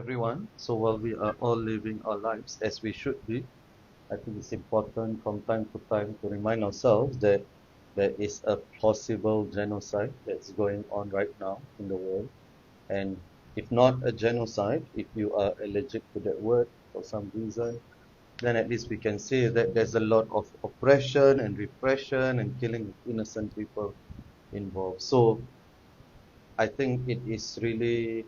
everyone. So while we are all living our lives as we should be, I think it's important from time to time to remind ourselves that there is a possible genocide that's going on right now in the world. And if not a genocide, if you are allergic to that word for some reason, then at least we can say that there's a lot of oppression and repression and killing of innocent people involved. So I think it is really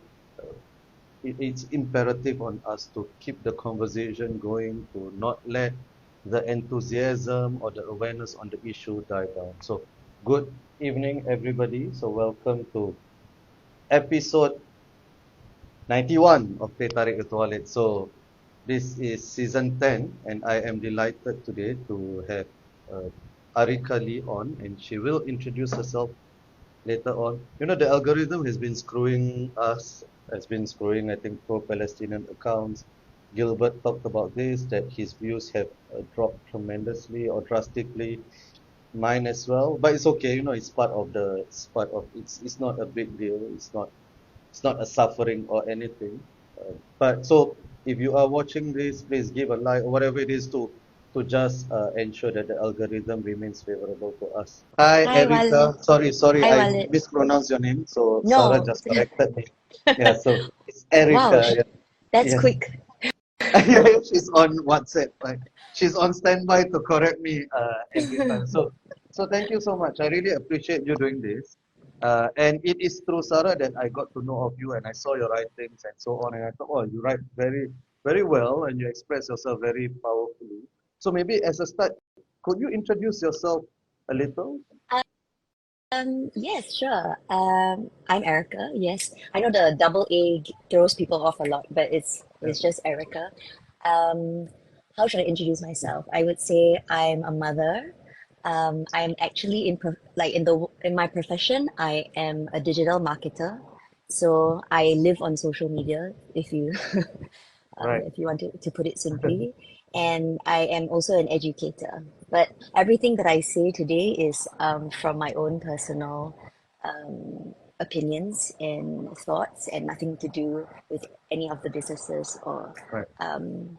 it's imperative on us to keep the conversation going, to not let the enthusiasm or the awareness on the issue die down. So, good evening, everybody. So, welcome to episode 91 of Teh Tarik with Walid. So, this is season 10, and I am delighted today to have uh, Aarika Lee on, and she will introduce herself later on. You know, the algorithm has been screwing, I think, pro-Palestinian accounts. Gilbert talked about this, that his views have dropped tremendously or drastically. Mine as well, but it's okay. You know, it's not a big deal. It's not a suffering or anything. But so if you are watching this, please give a like or whatever it is to just ensure that the algorithm remains favorable to us. Hi, Hi, Walid. Erika. Sorry, Hi, I Walid. mispronounced your name, so Sarah No. just corrected me. Yeah, so it's Wow, Erika. Yeah. that's Yes. quick. Yeah, she's on WhatsApp. Right? She's on standby to correct me every time. So thank you so much. I really appreciate you doing this. And it is through Sarah that I got to know of you, and I saw your writings and so on. And I thought, oh, you write very, very well, and you express yourself very powerfully. So maybe as a start, could you introduce yourself a little? Yes, sure. I'm Erica. Yes, I know the double throws people off a lot, but Yeah. it's just Erica. Um, how should I introduce myself? I would say I'm a mother. I'm actually in my profession, I am a digital marketer. So I live on social media, Right. if you want to put it simply. And I am also an educator. But everything that I say today is from my own personal opinions and thoughts and nothing to do with any of the businesses or, Right. um,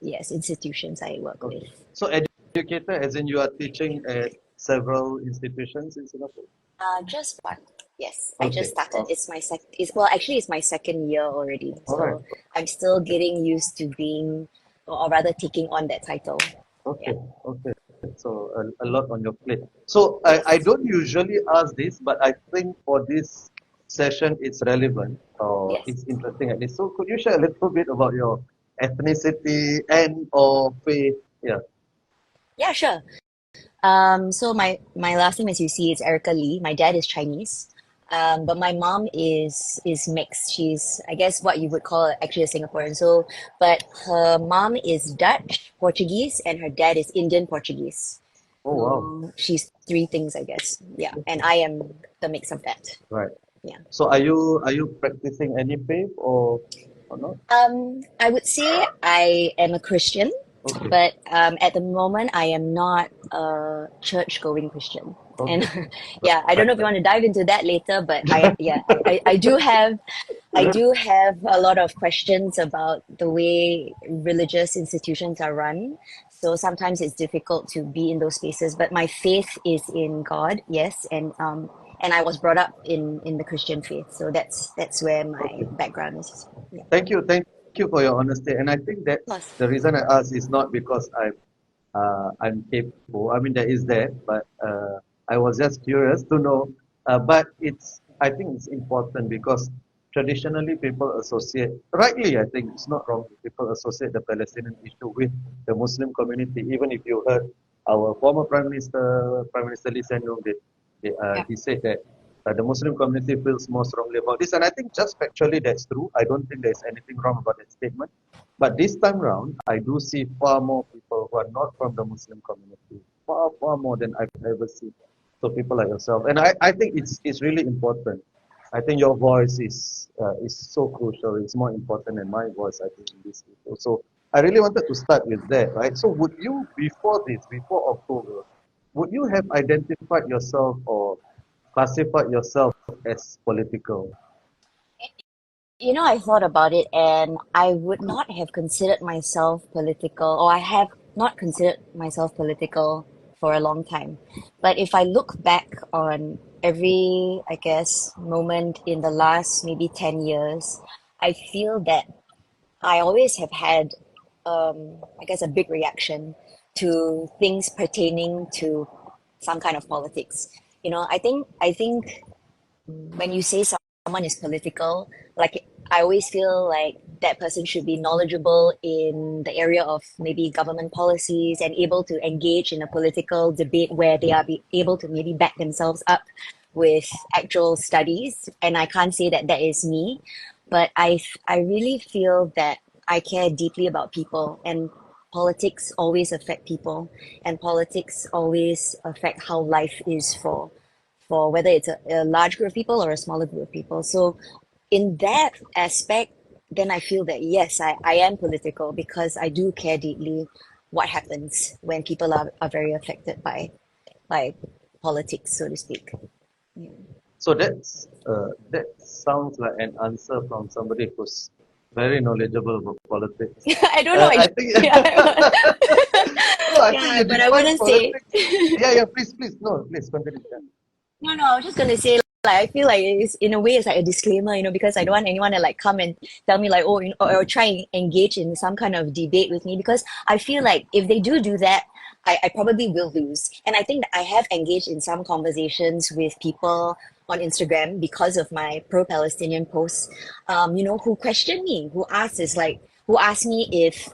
yes, institutions I work with. Okay. So educator, as in you are teaching at several institutions in Singapore? Just one. Yes, I just Okay. started. Awesome. Actually, it's my second year already. All right. So I'm still getting used to being, or rather taking on that title. Yeah. Okay. Okay. So a lot on your plate. So I Yes. don't usually ask this, but I think for this session it's relevant or Yes. it's interesting at least. So could you share a little bit about your ethnicity and or faith? Yeah. Yeah, sure. So my last name, as you see, is Erica Lee. My dad is Chinese, but my mom is mixed. She's, I guess, what you would call actually a Singaporean. So, but her mom is Dutch Portuguese, and her dad is Indian Portuguese. Oh wow. So she's three things, I guess. Yeah, and Okay. I am the mix of that. Right. Yeah. So are you practicing any faith or not? I would say I am a Christian, Okay. but at the moment I am not a church-going Christian. And Okay. yeah, I don't Right. know if you want to dive into that later, but I do have a lot of questions about the way religious institutions are run. So sometimes it's difficult to be in those spaces. But my faith is in God, yes, and I was brought up in the Christian faith. So that's where my Okay. background is. Yeah. Thank you for your honesty. And I think that's Plus, the reason I ask is not because I'm capable. I mean, there is that, but I was just curious to know. But I think it's important because traditionally people associate, rightly, I think it's not wrong. People associate the Palestinian issue with the Muslim community. Even if you heard our former Prime Minister Lee Hsien Loong, yeah. he said that the Muslim community feels more strongly about this, and I think just factually that's true. I don't think there's anything wrong about that statement. But this time round, I do see far more people who are not from the Muslim community, far more than I've ever seen. So people like yourself, and I think it's really important. I think your voice is so crucial. It's more important than my voice, I think, in this issue. So I really wanted to start with that, right? So would you, before October, would you have identified yourself or classified yourself as political? I thought about it and I would not have considered myself political, or I have not considered myself political for a long time. But if I look back on every, I guess, moment in the last maybe 10 years, I feel that I always have had, I guess, a big reaction to things pertaining to some kind of politics. I think when you say someone is political, like I always feel like that person should be knowledgeable in the area of maybe government policies and able to engage in a political debate where they are able to maybe back themselves up with actual studies. And I can't say that that is me, but I really feel that I care deeply about people, and politics always affect people, and politics always affect how life is for whether it's a large group of people or a smaller group of people. So in that aspect, then I feel that yes, I am political because I do care deeply what happens when people are very affected by politics, so to speak. Yeah. So that sounds like an answer from somebody who's very knowledgeable about politics. I don't know I actually. think Yeah, no, I think yeah, you but I define wouldn't say. politics. Yeah, yeah, please, no, please continue. Yeah. No, I was just gonna say, like, I feel like it's in a way it's like a disclaimer, because I don't want anyone to like come and tell me like, oh, or try and engage in some kind of debate with me, because I feel like if they do that, I probably will lose. And I think that I have engaged in some conversations with people on Instagram because of my pro-Palestinian posts, who question me, who ask me if,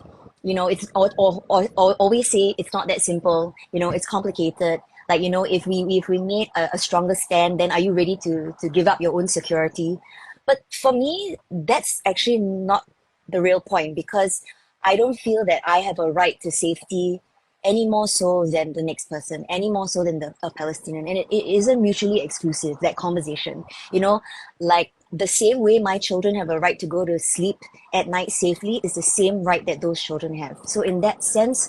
it's or always say it's not that simple, it's complicated. Like, if we made a stronger stand, then are you ready to give up your own security? But for me, that's actually not the real point, because I don't feel that I have a right to safety any more so than the next person, any more so than a Palestinian. And it isn't mutually exclusive, that conversation. Like the same way my children have a right to go to sleep at night safely is the same right that those children have. So in that sense,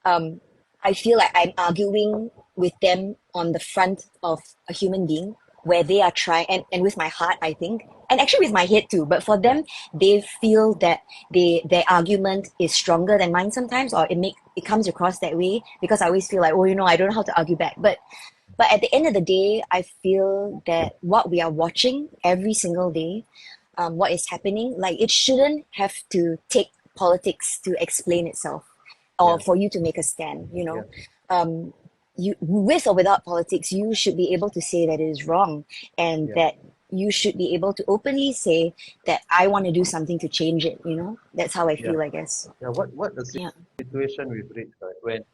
um, I feel like I'm arguing with them on the front of a human being, where they are trying, and with my heart, I think, and actually with my head too. But for Yeah. them, they feel that their argument is stronger than mine sometimes, or it comes across that way, because I always feel like, oh, I don't know how to argue back. But at the end of the day, I feel that what we are watching every single day, what is happening, like it shouldn't have to take politics to explain itself, or Yeah, for you to make a stand. yeah, Um, you, with or without politics, you should be able to say that it is wrong, and yeah, that you should be able to openly say that I want to do something to change it. That's how I yeah, feel, I guess. yeah. What a Yeah. situation we've reached, right? When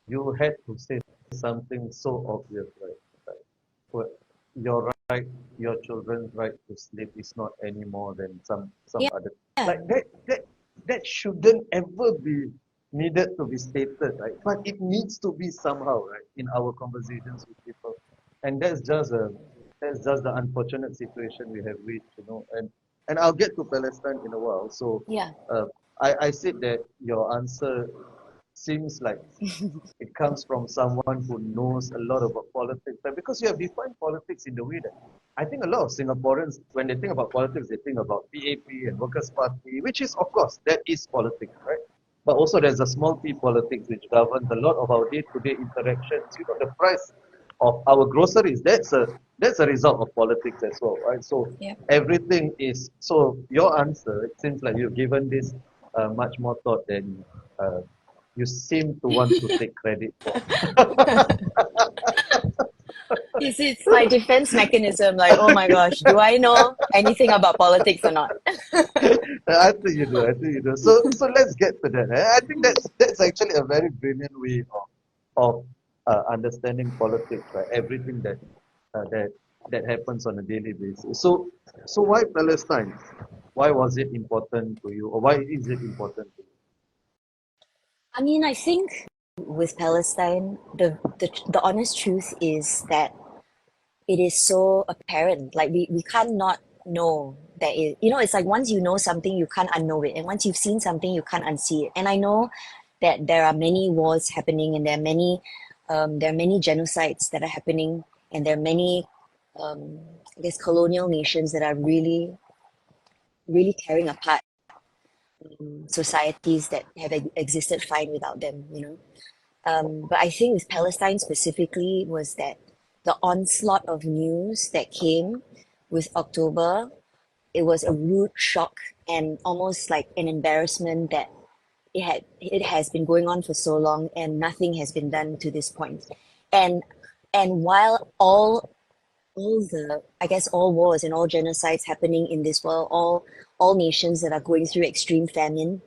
you had to say something so obvious, right? Like, what your right, your children's right to sleep is not any more than some Yeah. other. Like that shouldn't ever be needed to be stated, right? But it needs to be somehow, right, in our conversations with people. And that's just the unfortunate situation we have reached, and I'll get to Palestine in a while. So Yeah. uh, I said that your answer seems like it comes from someone who knows a lot about politics. But because you have defined politics in the way that I think a lot of Singaporeans, when they think about politics, they think about PAP and Workers' Party, which is, of course, that is politics, right? But also there's a small p politics which governs a lot of our day-to-day interactions. The price of our groceries, that's a result of politics as well, right? So Yeah. everything is, so your answer, it seems like you've given this much more thought than you seem to want to take credit for. It's my defense mechanism. Like, oh my gosh, do I know anything about politics or not? I think you do. I think you do. So let's get to that. I think that's actually a very brilliant way of understanding politics, right? Everything that that happens on a daily basis. So why Palestine? Why was it important to you, or why is it important to you? I mean, I think with Palestine, the honest truth is that it is so apparent. Like we can't not know that it's like once you know something, you can't unknow it. And once you've seen something, you can't unsee it. And I know that there are many wars happening, and there are many genocides that are happening, and there are many, I guess, colonial nations that are really really tearing apart societies that have existed fine without them, you know. But I think with Palestine specifically was that the onslaught of news that came with October, it was a rude shock and almost like an embarrassment that it has been going on for so long and nothing has been done to this point. And and while all the I guess all wars and all genocides happening in this world, all nations that are going through extreme famine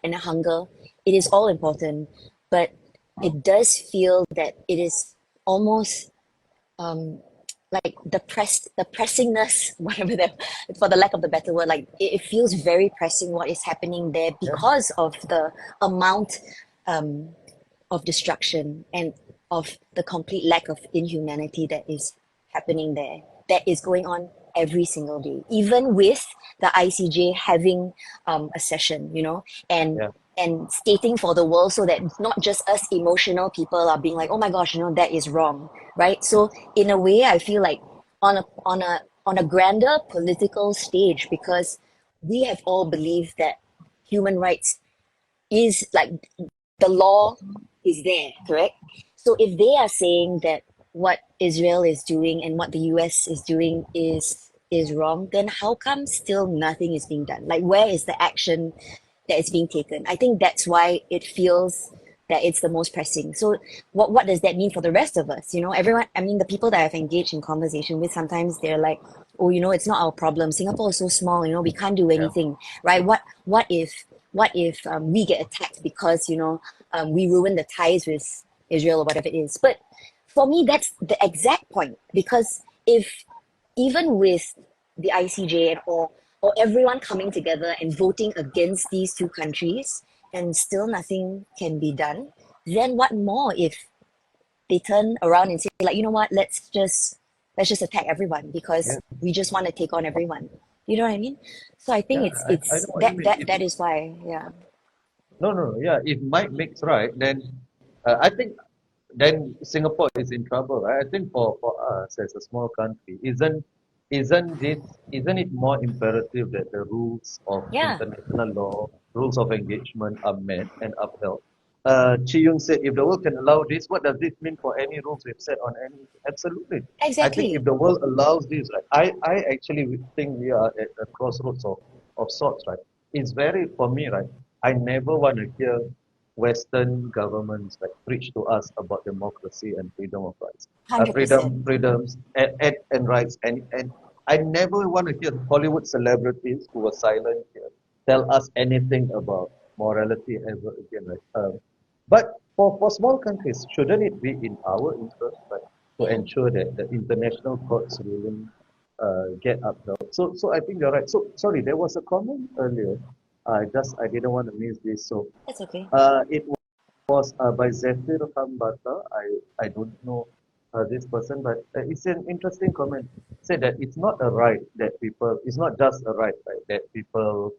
and hunger, it is all important, but it does feel that it is almost um, like the pressingness, whatever the for the lack of the better word, like it feels very pressing what is happening there Yeah, because of the amount um, of destruction and of the complete lack of inhumanity that is happening there, that is going on every single day, even with the ICJ having a session, you know, and yeah, stating for the world so that not just us emotional people are being like, oh my gosh, you know, that is wrong, right? So in a way, I feel like on a grander political stage, because we have all believed that human rights is like the law is there, correct? So if they are saying that what Israel is doing and what the US is doing is wrong, then how come still nothing is being done? Like where is the action that is being taken? I think that's why it feels that it's the most pressing. So what does that mean for the rest of us? You know, everyone, I mean, the people that I've engaged in conversation with, sometimes they're like, oh, you know, it's not our problem. Singapore is so small, you know, we can't do yeah, anything, right? What if we get attacked because, you know, we ruin the ties with Israel or whatever it is? But for me, that's the exact point, because if even with the ICJ and or everyone coming together and voting against these two countries and still nothing can be done, then what more if they turn around and say like, you know what, let's just attack everyone yeah, because we just want to take on everyone. You know what I mean? So I think yeah. I it's know what you that mean. that that is why, yeah. No, no, no, yeah. If Mike makes right, then I think then Singapore is in trouble, right? I think for us as a small country, isn't it more imperative that the rules of Yeah, international law, rules of engagement are met and upheld? Chi Yung said, if the world can allow this, what does this mean for any rules we've set on any? Absolutely. I think if exactly. the world allows this, right, I actually think we are at a crossroads of sorts, right? It's very, for me, right, I never want to hear Western governments like preach to us about democracy and freedom of rights, 100%. freedoms and rights, and I never want to hear Hollywood celebrities who were silent here tell us anything about morality ever again. Right? But for small countries, shouldn't it be in our interest, right, to Yeah. ensure that the international court's ruling get upheld? So I think you're right. So sorry, there was a comment earlier. I didn't want to miss this. So That's okay. it was by Zafir Kambata. I don't know this person, but it's an interesting comment. Said that it's not a right that people, it's not just a right that people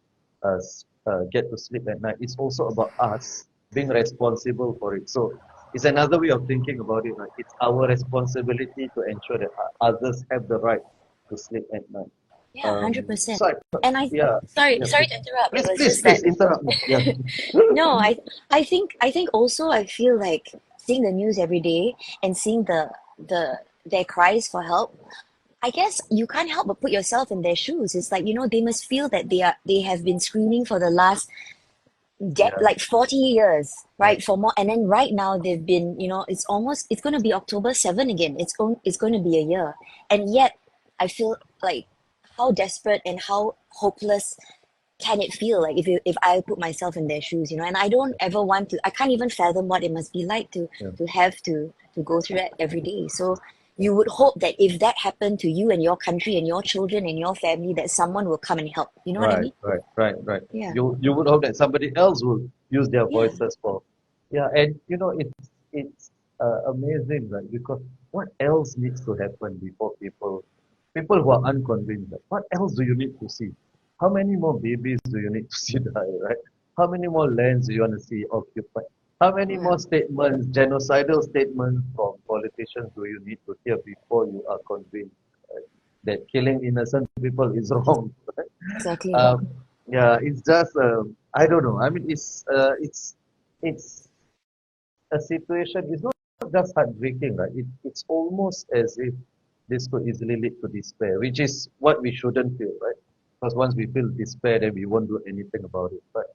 get to sleep at night. It's also about us being responsible for it. So it's another way of thinking about it. Right? It's our responsibility to ensure that others have the right to sleep at night. Yeah, 100%. So And I yeah, sorry, yeah. sorry to interrupt. It Please, was please, just that please interrupt me. Yeah, no, I think also I feel like seeing the news every day and seeing their cries for help. I guess you can't help but put yourself in their shoes. It's like, you know, they must feel that they have been screaming for the last yeah, like 40 years, yeah. right? For more, and then right now they've been, you know, it's going to be October 7 again. It's going to be a year. And yet I feel like how desperate and how hopeless can it feel like if I put myself in their shoes, you know? And I don't ever want to. I can't even fathom what it must be like Yeah. to have to go through that every day. So you would hope that if that happened to you and your country and your children and your family, that someone will come and help. You know what I Right, mean? right, right, right. Yeah. You would hope that somebody else will use their Yeah. voices for, yeah, and you know it's amazing, right? Because what else needs to happen before people who are unconvinced, like, what else do you need to see? How many more babies do you need to see die, right? How many more lands do you want to see occupied? How many Yeah. more statements, genocidal statements from politicians do you need to hear before you are convinced, right, that killing innocent people is wrong? Right? exactly. Um, yeah, it's just I don't know. I mean, it's a situation. It's not just heartbreaking, right? It's almost as if this could easily lead to despair, which is what we shouldn't feel, right? Because once we feel despair, then we won't do anything about it. But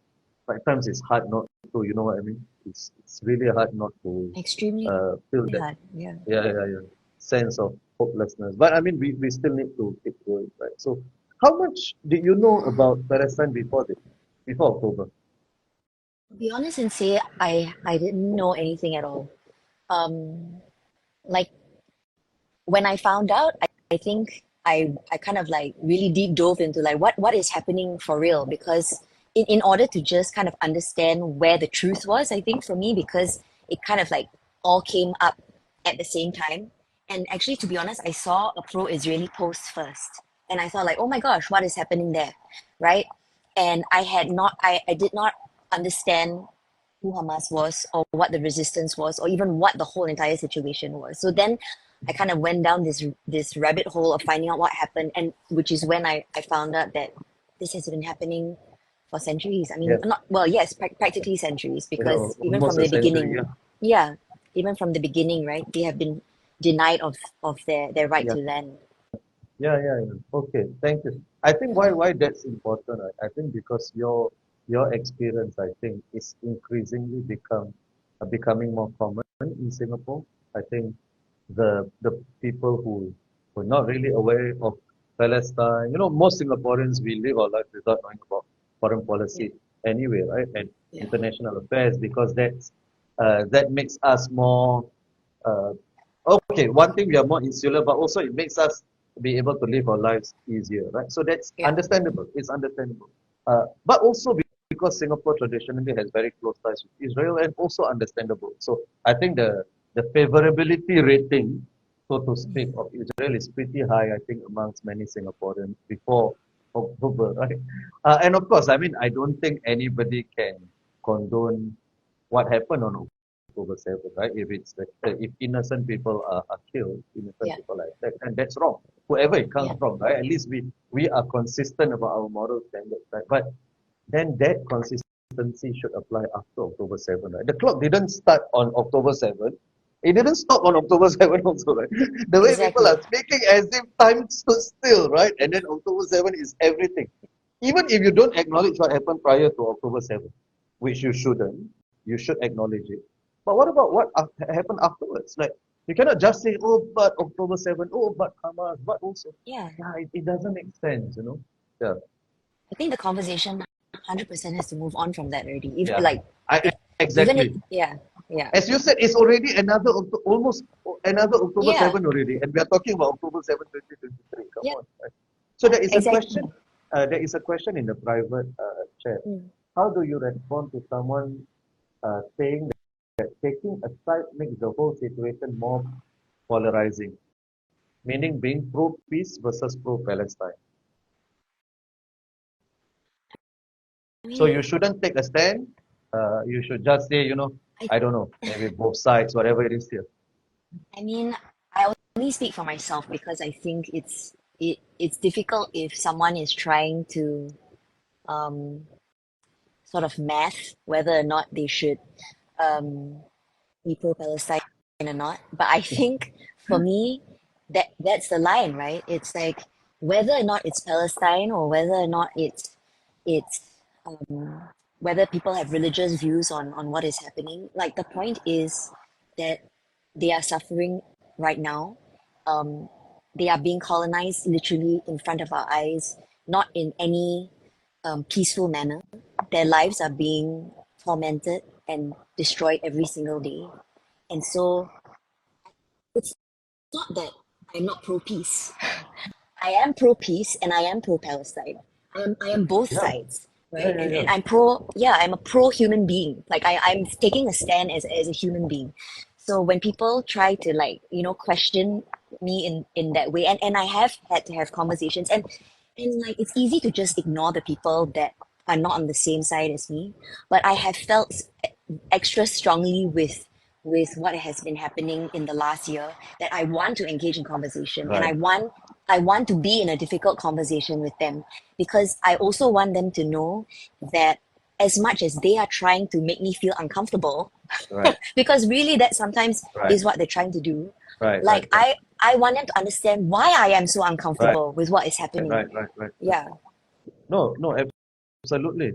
at times it's hard not to, you know what I mean? It's really hard not to Extremely feel that, hard. Yeah. yeah, sense of hopelessness. But I mean, we still need to keep going, right? So, how much did you know about Palestine before October? To be honest and say, I didn't know anything at all. Like when I found out, I think I kind of like really deep dove into like what is happening for real because in order to just kind of understand where the truth was, I think for me because it kind of like all came up at the same time. And actually, to be honest, I saw a pro-Israeli post first, and I thought like, oh my gosh, what is happening there, right? And I did not understand who Hamas was or what the resistance was or even what the whole entire situation was. So then I kind of went down this rabbit hole of finding out what happened and which is when I found out that this has been happening for centuries. I mean, Yes, not well, yes, practically centuries because even from almost a the century. beginning, Yeah, yeah, even from the beginning, right, they have been denied of their right yeah. to land. Yeah. Okay, thank you. I think why that's important. I think because your experience, I think, is increasingly becoming more common in Singapore. I think the people who were not really aware of Palestine, most Singaporeans we live our life without knowing about foreign Yeah, policy anyway, right? And yeah, international affairs because that makes us more uh, okay, one thing we are more insular, but also it makes us be able to live our lives easier, right? So that's yeah. understandable. It's understandable. But also because Singapore traditionally has very close ties with Israel, and also understandable. So I think the favorability rating, so to speak, of Israel is pretty high. I think amongst many Singaporeans before October, right? And of course, I mean, I don't think anybody can condone what happened on October 7th, right? If it's if innocent people are killed, innocent Yeah, people are attacked, and that's wrong. Whoever it comes yeah, from, right? At least we are consistent about our moral standards, right? But then that consistency should apply after October 7th, right? The clock didn't start on October 7th. It didn't stop on October 7th also, right? The way people exactly. are speaking as if time stood still, right? And then October 7th is everything. Even if you don't acknowledge what happened prior to October 7th, which you shouldn't, you should acknowledge it. But what about what happened afterwards? Like, you cannot just say, oh, but October 7th, oh, but Hamas, but also. Yeah, Yeah, it doesn't make sense. Yeah, I think the conversation 100% has to move on from that already. If yeah. like I if even it, exactly. yeah, yeah, As you said, it's already almost another October yeah, 7 already, and we are talking about October 7, 2023. Come yeah, on. Right? So there is a exactly. question. There is a question in the private chat. Mm. How do you respond to someone saying that taking a side makes the whole situation more polarizing, meaning being pro-peace versus pro-Palestine? I So mean, you shouldn't take a stand. You should just say, I I don't know, maybe both sides, whatever it is here. I mean, I only speak for myself because I think it's difficult if someone is trying to um, sort of math whether or not they should um, be pro-Palestine or not. But I think for me, that's the line, right? It's like whether or not it's Palestine or whether or not it's um, whether people have religious views on what is happening. Like the point is that they are suffering right now. Um, they are being colonized literally in front of our eyes, not in any peaceful manner. Their lives are being tormented and destroyed every single day. And so it's not that I'm not pro peace. I am pro peace and I am pro Palestine. I am both Yeah, sides, yeah, right? yeah, And yeah. I'm pro, yeah, I'm a pro human being. Like I'm taking a stand as a human being. So when people try to like, question me in that way, and I have had to have conversations and like it's easy to just ignore the people that are not on the same side as me. But I have felt extra strongly with what has been happening in the last year that I want to engage in conversation and Right. I want to be in a difficult conversation with them because I also want them to know that as much as they are trying to make me feel uncomfortable, Right, because really that sometimes right, is what they're trying to do. right, right, Like right, I want them to understand why I am so right, uncomfortable with what is right, happening. right, right, right. Yeah. No, no, absolutely.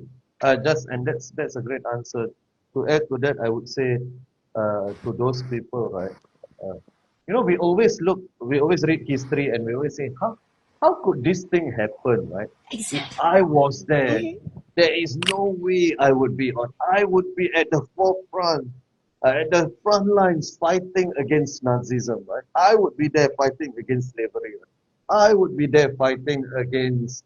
Just and that's a great answer. To add to that, I would say to those people, right? Uh, we always read history, and we always say, how could this thing happen, right? If Exactly. I was there, Mhm. there is no way I would be on. I would be at the forefront, at the front lines fighting against Nazism, right? I would be there fighting against slavery. Right? I would be there fighting against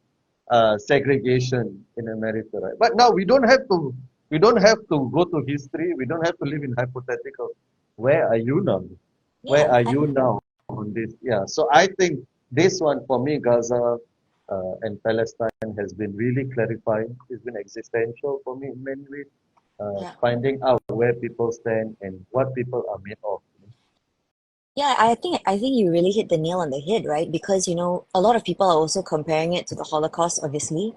segregation in America, right? But now we don't have to go to history. We don't have to live in hypothetical. Where are you now? Where Yeah. are you now on this? Yeah. So I think this one for me, Gaza and Palestine has been really clarifying. It's been existential for me in many ways. Yeah. Finding out where people stand and what people are made of. Yeah, I think you really hit the nail on the head, right? Because a lot of people are also comparing it to the Holocaust, obviously.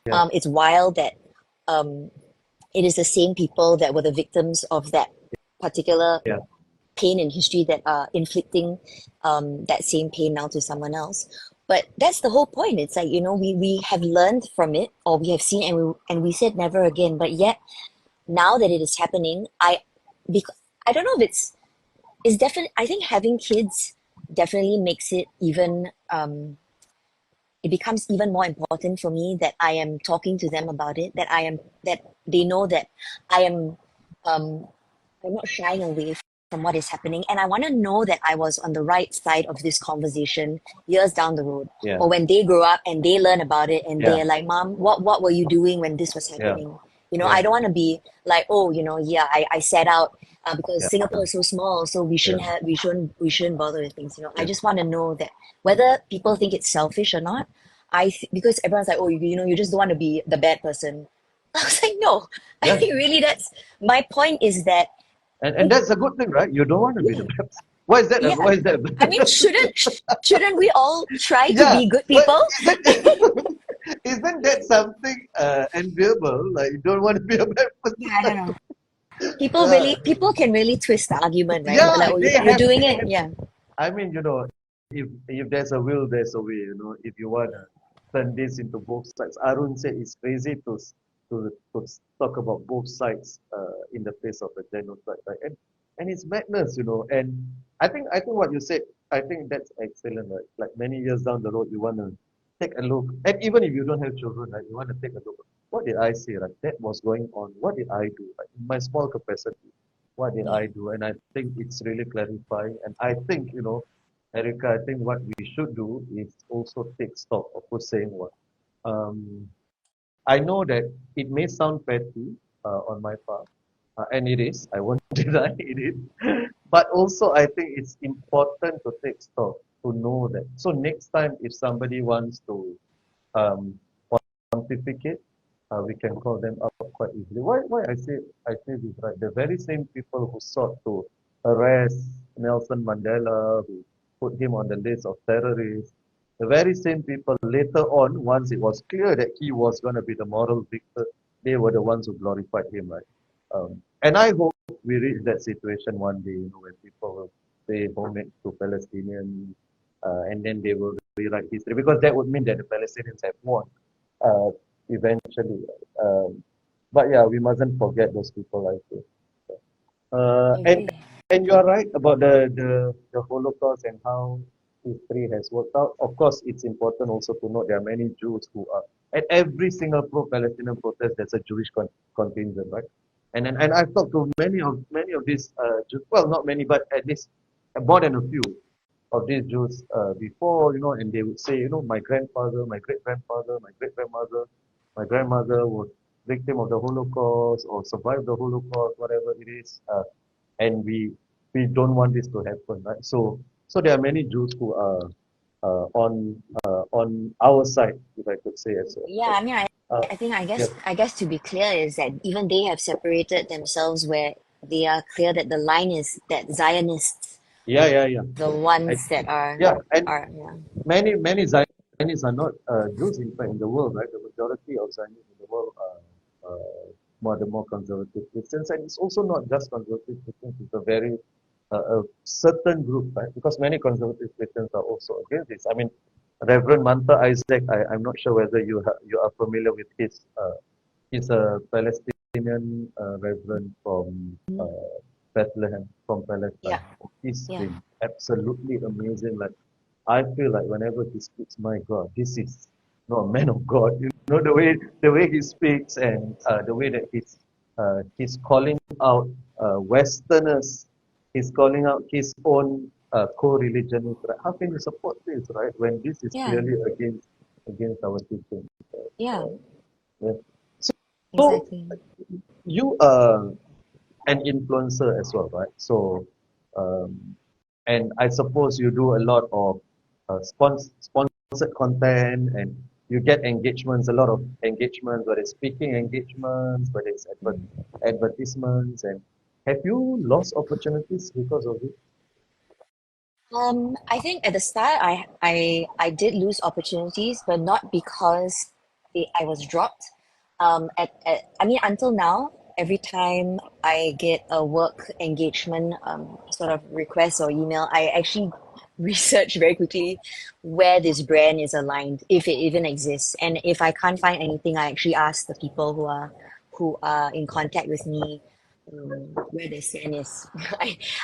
Yeah. It's wild that um it is the same people that were the victims of that particular Yeah. pain in history that are inflicting that same pain now to someone else. But that's the whole point. It's like, we have learned from it or we have seen and we said never again. But yet now that it is happening, because I don't know if it's definitely I think having kids definitely makes it even it becomes even more important for me that I am talking to them about it, that they know that I am um I'm not shying away from what is happening. And I want to know that I was on the right side of this conversation years down the road. Yeah. Or when they grow up and they learn about it and Yeah. they're like, Mom, what were you doing when this was Yeah. happening? Yeah. I don't want to be like, oh, yeah, I set out because Yeah. Singapore is so small, so Yeah. we shouldn't bother with things. I Yeah. just want to know that whether people think it's selfish or not, because everyone's like, oh, you just don't want to be the bad person. I was like, no, I Yeah. think really that's my point is that And that's a good thing, right? You don't want to be the yeah, best. Why is that? yeah. Why is that? I mean, shouldn't we all try to Yeah, be good but people? isn't isn't that something enviable? Like you don't want to be a bad Yeah, I don't person. know. Uh, People can really twist the argument, right? They'll be like, yeah, oh, they you're have. doing it. Yeah, I mean, if there's a will, there's a way. If you want to turn this into both sides, Arun said it's crazy to talk about both sides in the face of a genocide, right? And it's madness. And I think what you said, I think that's excellent, right? Like many years down the road, you want to take a look, and even if you don't have children, right, you want to take a look. What did I say? Right, that was going on. What did I do? Right, in my small capacity, what did yeah, I do? And I think it's really clarifying. And I think, Erica, I think what we should do is also take stock of who's saying what. Um, I know that it may sound petty on my part, and it is. I won't deny it is. But also, I think it's important to take stock to know that. So next time, if somebody wants to um, pontificate, we can call them up quite easily. Why I say this, right? The very same people who sought to arrest Nelson Mandela, who put him on the list of terrorists, the very same people later on, once it was clear that he was going to be the moral victor, they were the ones who glorified him, right? And I hope we reach that situation one day, when people will pay homage to Palestinians, and then they will rewrite history, because that would mean that the Palestinians have won uh, eventually. But yeah, we mustn't forget those people, I think. Uh, I and agree. and you are right about the Holocaust and how history has worked out. Of course, it's important also to note there are many Jews who are at every single pro-Palestinian protest. There's a Jewish contingent, right? And I've talked to many of these Jews. Well, not many, but at least more than a few of these Jews before, and they would say, my grandfather, my great grandfather, my great grandmother, my grandmother was victim of the Holocaust or survived the Holocaust, whatever it is, and we don't want this to happen, right? So there are many Jews who are on our side, if I could say as well. Yeah, I mean, Uh, I think yeah, I guess to be clear is that even they have separated themselves where they are clear that the line is that Zionists, yeah, yeah, yeah. the I, ones that yeah, and are yeah. many Zionists are not Jews, in fact, in the world, right? The majority of Zionists in the world are more conservative Christians, and it's also not just conservative Christians. It's a very a certain group, right? Because many conservative Christians are also against this. I mean, Reverend Manta Isaac, I'm not sure whether you are familiar with his. He's a Palestinian reverend from Bethlehem, from Yeah, Palestine. He's yeah, been absolutely amazing. Like I feel like whenever he speaks, my God, this is not a man of God. You know the way he speaks and the way that he's calling out Westerners. He's calling out his own co-religionists. Right? How can you support this, right? When this is yeah, clearly against our teaching. yeah, Yeah. So exactly. you are an influencer as well, right? So, and I suppose you do a lot of sponsored content, and you get engagements, a lot of engagements, whether it's speaking engagements, whether it's advertisements, and have you lost opportunities because of it? I think at the start, I did lose opportunities, but not because I was dropped. I mean, until now, every time I get a work engagement sort of request or email, I actually research very quickly where this brand is aligned, if it even exists. And if I can't find anything, I actually ask the people who are in contact with me where they stand is.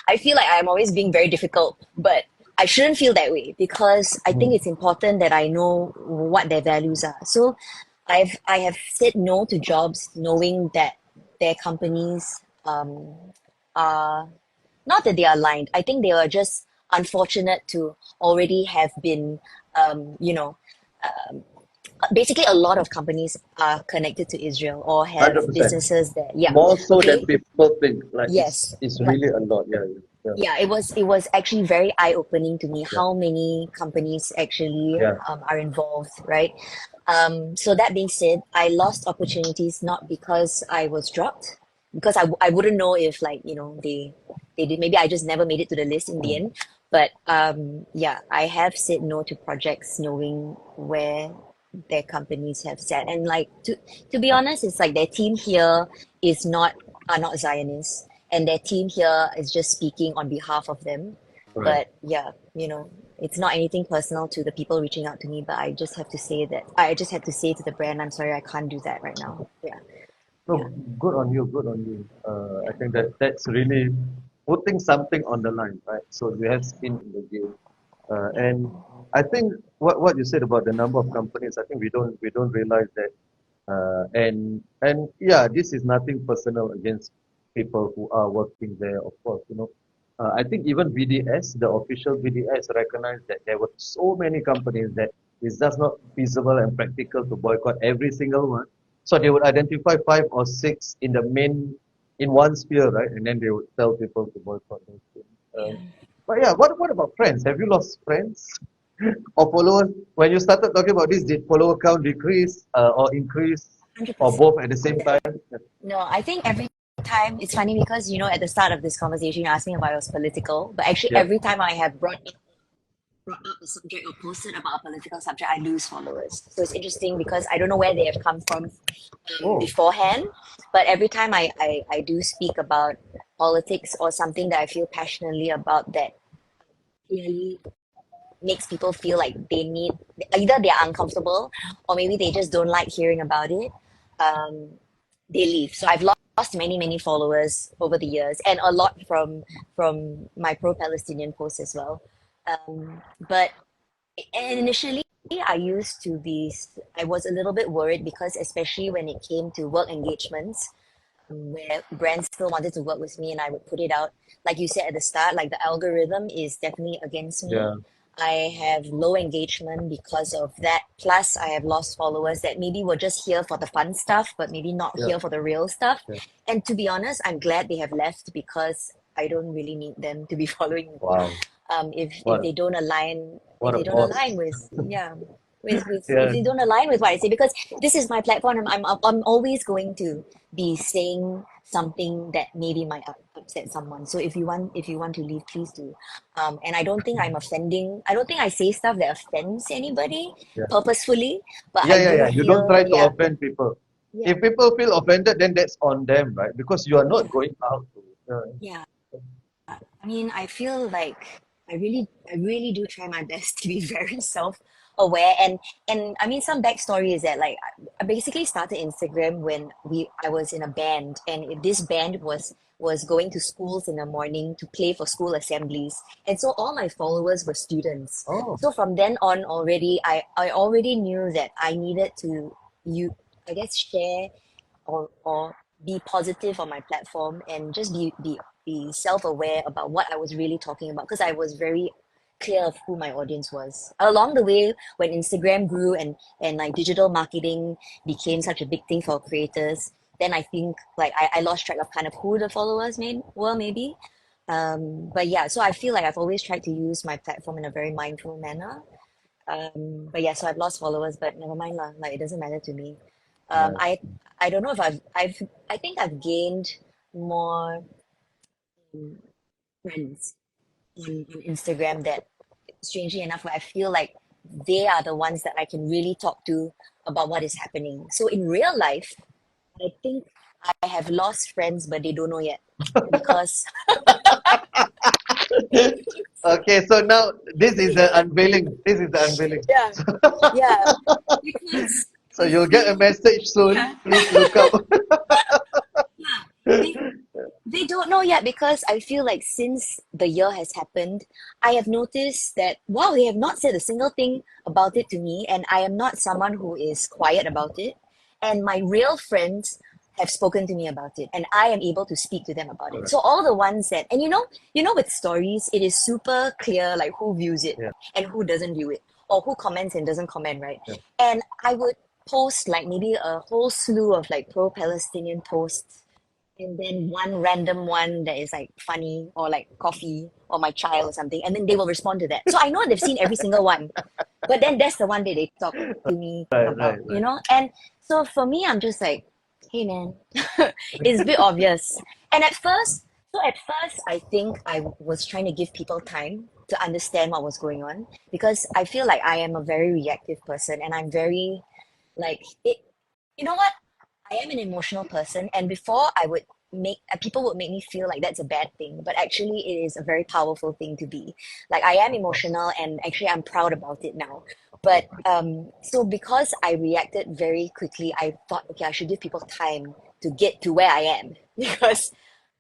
I feel like I'm always being very difficult, but I shouldn't feel that way because I think Mm, it's important that I know what their values are. So I have said no to jobs knowing that their companies are not that they are aligned. I think they are just unfortunate to already have been um, you know basically a lot of companies are connected to Israel or have 100%. businesses there. Yeah. More so than Okay. people think. Like it's Yes. it's But really a lot. Yeah, yeah, yeah, it was actually very eye-opening to me yeah, how many companies actually yeah. are involved, right? So that being said, I lost opportunities not because I was dropped, because I wouldn't know if like they did, maybe I just never made it to the list in the Mm. end. But yeah, I have said no to projects knowing where their companies have said, and like to be honest, it's like their team here is not are not Zionists, and their team here is just speaking on behalf of them. Right. But yeah, it's not anything personal to the people reaching out to me, but I just have to say to the brand, I'm sorry, I can't do that right now. Yeah, yeah, No, good on you, good on you. I yeah. think that's really putting something on the line, right? So you have skin in the game, Yeah. and I think what you said about the number of companies, I think we don't realize that, and yeah, this is nothing personal against people who are working there, of course, I think even VDS, the official VDS, recognized that there were so many companies that it's just not feasible and practical to boycott every single one. So they would identify five or six in one sphere, right? And then they would tell people to boycott those things. Yeah. But yeah, what about friends? Have you lost friends or followers? When you started talking about this, did follower count decrease or increase or 100%. both at the same time? No, I think every time it's funny because at the start of this conversation you asked me about it was political, but actually Yeah. every time I have brought up a subject or posted about a political subject, I lose followers. So it's interesting because I don't know where they have come from Oh, beforehand, but every time I do speak about politics or something that I feel passionately about that clearly makes people feel like they need either they're uncomfortable or maybe they just don't like hearing about it, um, they leave. So I've lost many, many followers over the years, and a lot from my pro-Palestinian posts as well. But initially, I was a little bit worried because especially when it came to work engagements, where brands still wanted to work with me and I would put it out. Like you said at the start, like the algorithm is definitely against me. yeah, I have low engagement because of that. Plus, I have lost followers that maybe were just here for the fun stuff, but maybe not yeah, here for the real stuff. yeah. And to be honest, I'm glad they have left because I don't really need them to be following me. Wow. If What they don't align, what a boss. with, yeah. if Yeah. they don't align with what I say, because this is my platform. I'm always going to be saying something that maybe might upset someone. So if you want to leave, please do. And I don't think I'm offending. I don't think I say stuff that offends anybody Yeah. purposefully, but Yeah, I yeah, do yeah. You don't feel, try to yeah, offend people. yeah, If people feel offended, then that's on them, right? Because you are yeah, not going out to. yeah. I mean, I feel like I really do try my best to be very self-aware, and I mean, some backstory is that like I basically started Instagram when I was in a band, and this band was going to schools in the morning to play for school assemblies, and so all my followers were students. Oh, So from then on, already I already knew that I needed to you I guess share or be positive on my platform and just be self-aware about what I was really talking about, because I was very clear of who my audience was. Along the way, when Instagram grew and like digital marketing became such a big thing for creators, then I think like I lost track of kind of who the followers were maybe. But yeah, so I feel like I've always tried to use my platform in a very mindful manner. But yeah, so I've lost followers, but never mind lah. Like it doesn't matter to me. Um, yeah. I I don't know if I think I've gained more friends on Instagram that strangely enough, where I feel like they are the ones that I can really talk to about what is happening. So in real life, I think I have lost friends, but they don't know yet because Okay, so now this is the unveiling. This is the unveiling. yeah, yeah, because So I you'll get a feel message soon. yeah, Please look up. yeah. They don't know yet because I feel like since the year has happened, I have noticed that wow, they have not said a single thing about it to me, and I am not someone who is quiet about it. And my real friends have spoken to me about it, and I am able to speak to them about it. Correct. So all the ones that, and with stories, it is super clear like who views it Yeah, and who doesn't view it, or who comments and doesn't comment, right? yeah. And I would post like maybe a whole slew of like pro-Palestinian posts, and then one random one that is like funny or like coffee or my child or something, and then they will respond to that. So I know they've seen every single one, but then that's the one that they talk to me Right, right, about, right. And so for me, I'm just like, hey man, it's a bit obvious. And at first, I think I was trying to give people time to understand what was going on, because I feel like I am a very reactive person, and I'm very like it. You know what? I am an emotional person, and before I would make people would make me feel like that's a bad thing, but actually it is a very powerful thing to be. Like I am Of course, emotional, and actually I'm proud about it now. of But course. so because I reacted very quickly, I thought, okay, I should give people time to get to where I am because,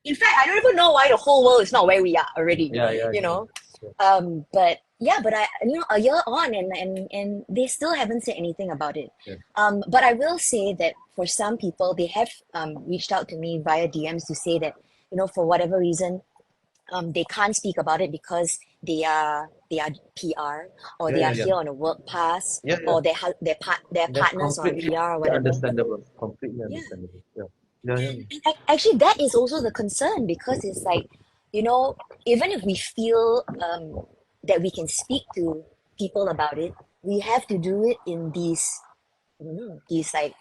in fact, I don't even know why the whole world is not where we are already. Yeah, yeah, You yeah. know, Yeah, but yeah, but a year on, and they still haven't said anything about it. yeah. But I will say that for some people, they have reached out to me via DMs to say that, for whatever reason, they can't speak about it because they are PR, or Yeah, they yeah, are yeah. here on a work pass, Yeah, yeah. or their That's partners are on completely PR or whatever. understandable. Completely Yeah. understandable. Yeah. Yeah, yeah, And actually, that is also the concern, because it's like, even if we feel that we can speak to people about it, we have to do it in I don't know, these like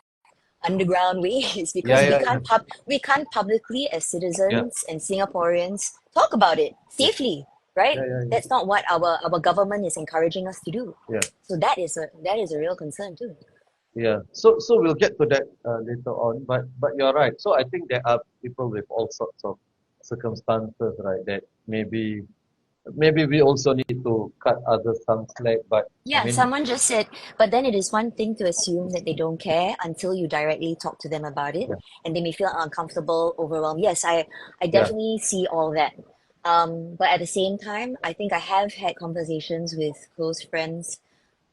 underground ways, yeah. because Yeah, yeah, yeah. we can't publicly as Yeah, citizens and Singaporeans talk about it yeah, safely, right? yeah, yeah, That's not what our government is encouraging us to do. yeah. So that is a real concern too. Yeah. So we'll get to that later on. But you're right. So I think there are people with all sorts of circumstances, right? That maybe we also need to cut others some slack. But I Yeah, mean, someone just said, but then it is one thing to assume that they don't care until you directly talk to them about it, yeah, and they may feel uncomfortable, overwhelmed. Yes, I yeah. definitely see all that. But at the same time, I think I have had conversations with close friends,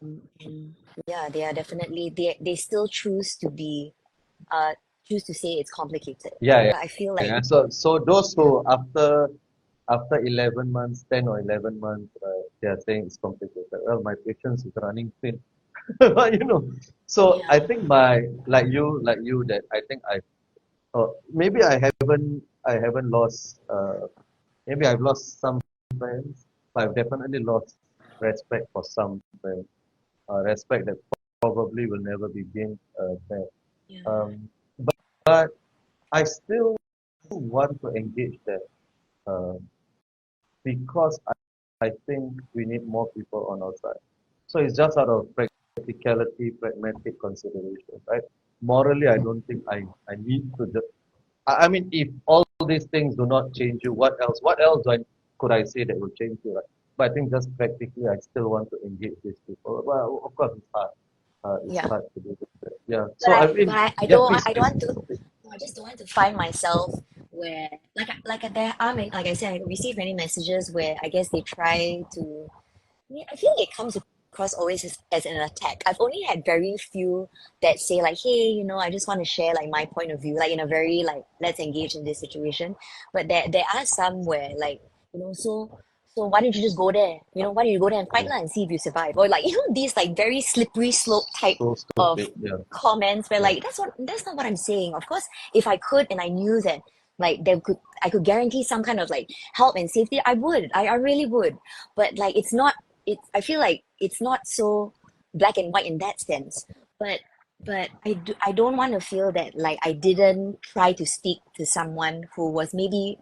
and yeah, they are definitely they still choose to say it's complicated. Yeah, yeah, But I feel like yeah. So those who after 11 months, 10 or 11 months, they are saying it's complicated. Well, my patience is running thin. But so I yeah, think like you, that I think maybe I haven't lost, maybe I've lost some friends, but I've definitely lost respect for some friends. respect that probably will never be gained back. Yeah. Um, but I still want to engage that uh, because I think we need more people on our side. So it's just out of practicality, pragmatic consideration, right? Morally, I don't think I need to. I mean, if all these things do not change you, what else? What else could I say that will change you, right? But I think just practically, I still want to engage these people. Well, of course, it's hard. It's Yeah. hard to do that. Yeah. But So I but mean, yeah, please, I don't please. want to. No, I just don't want to find myself where there are like I said, I receive many messages where I guess they try to. Yeah, I feel it comes across always as an attack. I've only had very few that say like, hey, I just want to share like my point of view, like in a very like let's engage in this situation. But there are some where like, so why don't you just go there? Why don't you go there and fight Yeah. lah and see if you survive? Or like, these like very slippery slope type So of stupid. Yeah. comments where Yeah. like that's not what I'm saying. Of course, if I could and I knew that like I could guarantee some kind of like help and safety, I would. I really would. But like it's not I feel like it's not so black and white in that sense. But I don't want to feel that like I didn't try to speak to someone who was maybe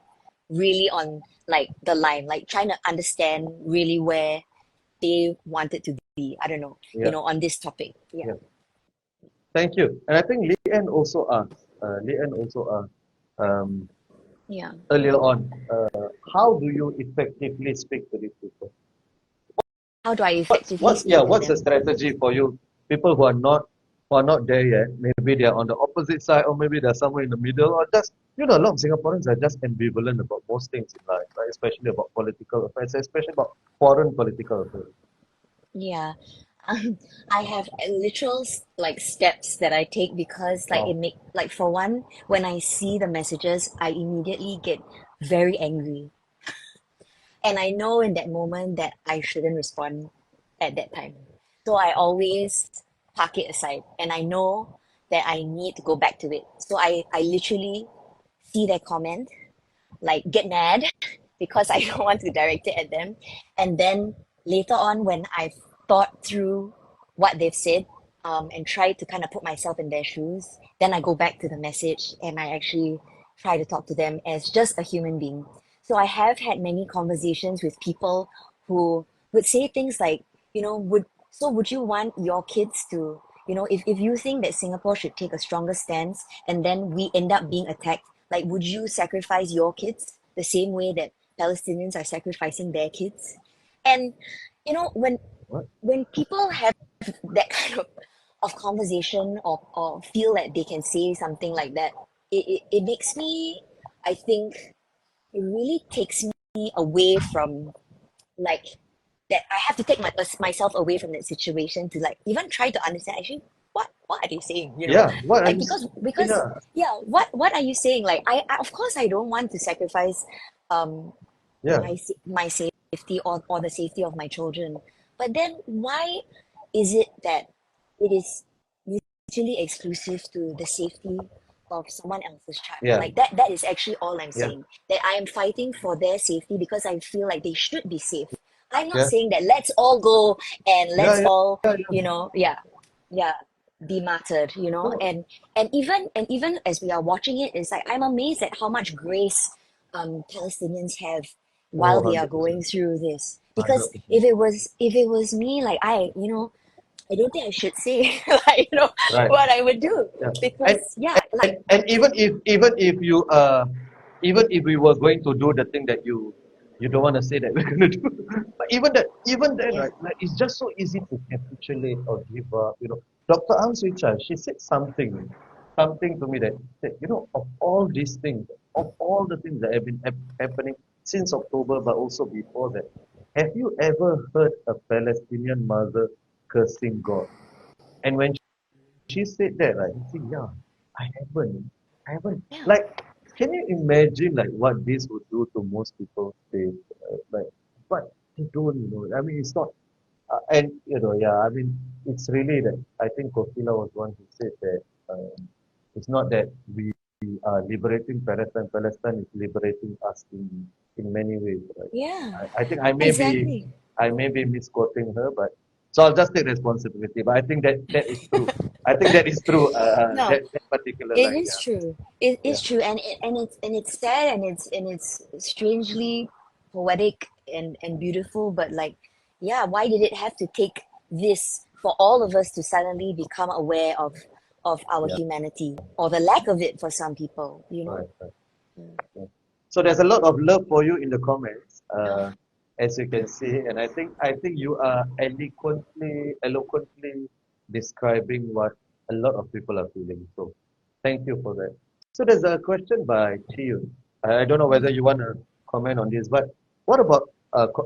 really on like the line, like trying to understand really where they wanted to be. I don't know, Yeah. on this topic. Yeah. Yeah. Thank you. And I think Lee Ann also asked, Yeah. earlier on, how do you effectively speak to these people? How do I effectively speak to What's the them? strategy for you? People who are not there yet, maybe they're on the opposite side, or maybe they're somewhere in the middle, or just a lot of Singaporeans are just ambivalent about most things in life, right? Especially about political affairs, especially about foreign political affairs. Yeah. I have literal like steps that I take because like it Wow. make like for one, when I see the messages, I immediately get very angry. And I know in that moment that I shouldn't respond at that time. So I always park it aside and I know that I need to go back to it. So I literally see their comment, like get mad because I don't want to direct it at them. And then later on, when I've thought through what they've said and tried to kind of put myself in their shoes, then I go back to the message and I actually try to talk to them as just a human being. So I have had many conversations with people who would say things like, would you want your kids to, if you think that Singapore should take a stronger stance and then we end up being attacked, like, would you sacrifice your kids the same way that Palestinians are sacrificing their kids? And when What? people have that kind of conversation or feel that they can say something like that, it makes me, I think, it really takes me away from like that I have to take myself away from that situation to like even try to understand actually what are they saying, Yeah. What are like you? because Yeah. yeah, what are you saying? Like I of course I don't want to sacrifice um Yeah. my safety or the safety of my children, but then why is it that it is mutually exclusive to the safety of someone else's child? Yeah. Like that is actually all I'm Yeah. saying. That I am fighting for their safety because I feel like they should be safe. I'm not Yeah. saying that let's all go and Yeah. let's Yeah. all, Yeah. Yeah. yeah, yeah, be martyred, No. and even as we are watching it, it's like I'm amazed at how much grace Palestinians have Oh, while they are going 100%. through this. Because 100%. if it was me, like I don't think I should say like Right. what I would do Yeah. And because yeah, like and even if we were going to do the thing that you don't want to say that we're going to do, but even then, yeah, right, like it's just so easy to capitulate or give up. Dr. Ang Sui Chan, she said something to me that said, of all these things, of all the things that have been happening since October, but also before that, have you ever heard a Palestinian mother cursing God? And when she said that, right? He said, yeah, I haven't. I haven't. yeah, Like, can you imagine like what this would do to most people? Like, but they don't, I mean, it's not, and yeah. I mean, it's really that. I think Kofila was one who said that it's not that we are liberating Palestine. Palestine is liberating us in many ways, right? yeah, I think exactly. I may be misquoting her, but So I'll just take responsibility. But I think that is true. I think that is true. No, That particular it line. is Yeah. true. It Yeah. is true, and it's sad, and it's strangely poetic and beautiful. But like, yeah, why did it have to take this for all of us to suddenly become aware of our Yeah. humanity or the lack of it for some people? You know? Right. Right. Yeah. So there's a lot of love for you in the comments, Oh, as you can see, and I think you are eloquently describing what a lot of people are feeling. So thank you for that. So there's a question by Chiyun. I don't know whether you want to comment on this, but what about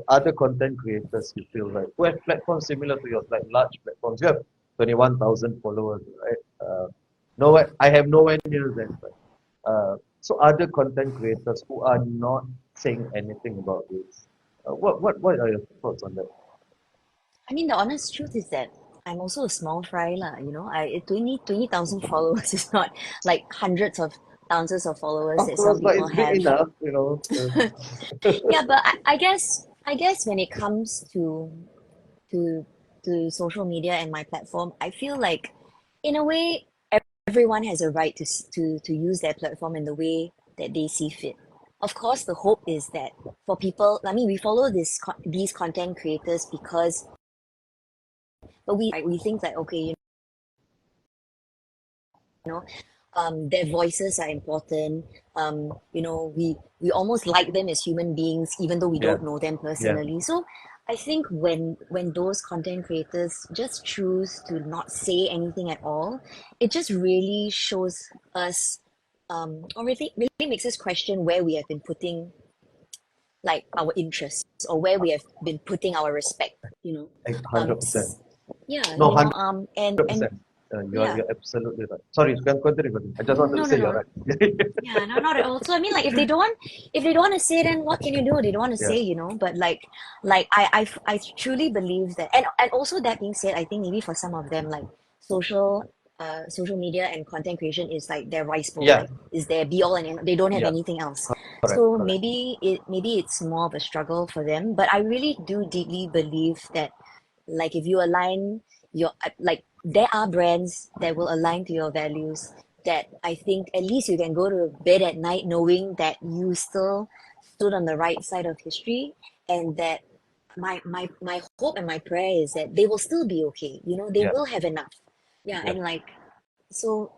other content creators you feel like who have platforms similar to yours, like large platforms? You have 21,000 followers, right? Nowhere, I have nowhere near that. So other content creators who are not saying anything about this, what are your thoughts on that? I mean, the honest truth is that I'm also a small fry lah, you know. 20,000 followers is not like hundreds of thousands of followers Of that some course, but people it's big have. enough, Yeah, but I guess when it comes to to social media and my platform, I feel like in a way everyone has a right to use their platform in the way that they see fit. Of course, the hope is that for people, I mean, we follow these content creators because, but we think that okay, know their voices are important. We almost like them as human beings even though we Yeah, don't know them yeah, personally. So I think when those content creators just choose to not say anything at all, it just really shows us, or really makes us question where we have been putting like our interests, or where we have been putting our respect, you know. um 100%. s- yeah, No, and 100%. yeah. You're absolutely right. Sorry, you can continue. I just wanted to No, no, say you're no. right. Yeah, no, not at all. So I mean, like, if they don't want to say, then what can you do? They don't want to Yeah, say, But like I truly believe that, and also that being said, I think maybe for some of them, like social media and content creation is like their rice bowl, yeah, like is their be all and they don't have yeah. anything else. Correct, So correct. maybe it's more of a struggle for them. But I really do deeply believe that, like, if you align your like there are brands that will align to your values, that I think at least you can go to bed at night knowing that you still stood on the right side of history, and that my hope and my prayer is that they will still be okay, they Yeah, will have enough. Yeah, yeah, and like, so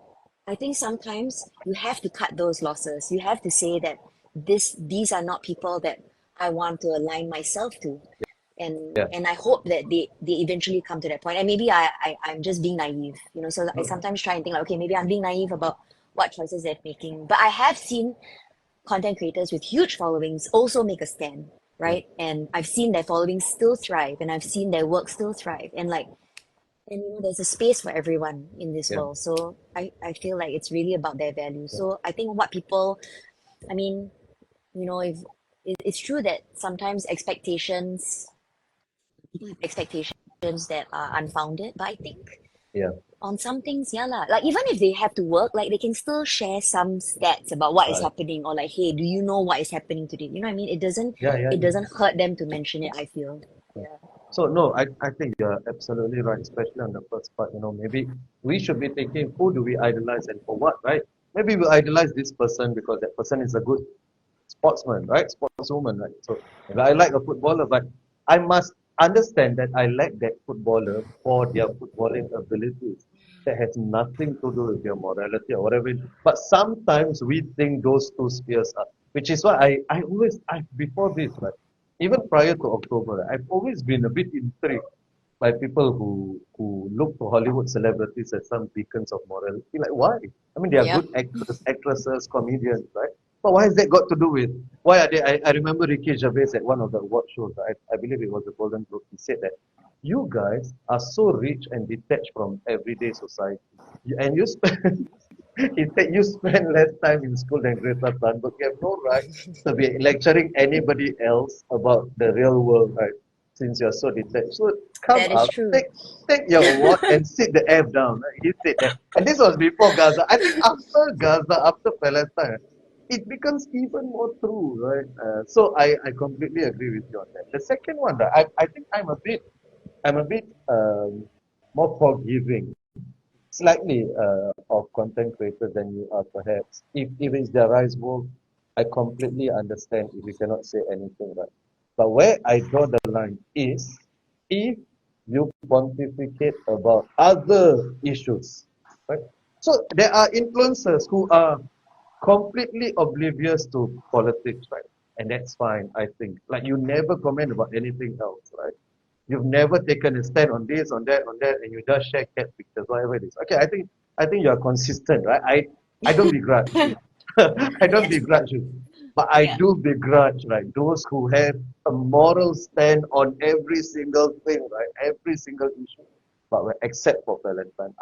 I think sometimes you have to cut those losses. You have to say that these are not people that I want to align myself to. and yeah. and I hope that they eventually come to that point. And maybe I'm just being naive, so I No, sometimes try and think like, okay, maybe I'm being naive about what choices they're making. But I have seen content creators with huge followings also make a stand, yeah, right? And I've seen their followings still thrive, and I've seen their work still thrive. And like, and there's a space for everyone in this yeah, world. So I feel like it's really about their values. So I think what people, I mean, if it's true that sometimes people have expectations that are unfounded. But I think yeah. on some things, yeah lah. Like, even if they have to work, like, they can still share some stats about what is Right. happening, or like, hey, do you know what is happening today? You know what I mean? It doesn't Yeah, yeah, it yeah. doesn't hurt them to mention it, I feel. Yeah. So no, I think you're absolutely right, especially on the first part. Maybe we should be thinking, who do we idolize and for what, right? Maybe we idolize this person because that person is a good sportsman, right? Sportswoman, right? So maybe I like a footballer, but I must understand that I like that footballer for their footballing abilities. That has nothing to do with their morality or whatever. But sometimes we think those two spheres are, which is why before this, right? Even prior to October, I've always been a bit intrigued by people who look to Hollywood celebrities as some beacons of morality. Like, why? I mean, they are Yeah. good actors, actresses, comedians, right? But why has that got to do with why are they? I remember Ricky Gervais at one of the award shows. I believe it was the Golden Globe. He said that you guys are so rich and detached from everyday society, and you spend. He said you spend less time in school than Greta Thunberg. You have no right to be lecturing anybody else about the real world, right? Since you're so detached. So come That is up, true. take your award and sit the F down. Right? He said that. And this was before Gaza. I think after Gaza, after Palestine, it becomes even more true, right? So I completely agree with you on that. The second one, right, I think I'm a bit more forgiving, slightly of content creators than you are perhaps. If it's their rice bowl, I completely understand if you cannot say anything, right? But where I draw the line is if you pontificate about other issues, right? So there are influencers who are completely oblivious to politics, right? And that's fine, I think. Like you never comment about anything else, right? You've never taken a stand on this, on that, and you just share cat pictures, whatever it is. Okay, I think you are consistent, right? I don't begrudge you. I don't Yes. begrudge you. But I Yeah. do begrudge, right, those who have a moral stand on every single thing, right? Every single issue. But except for Valentine.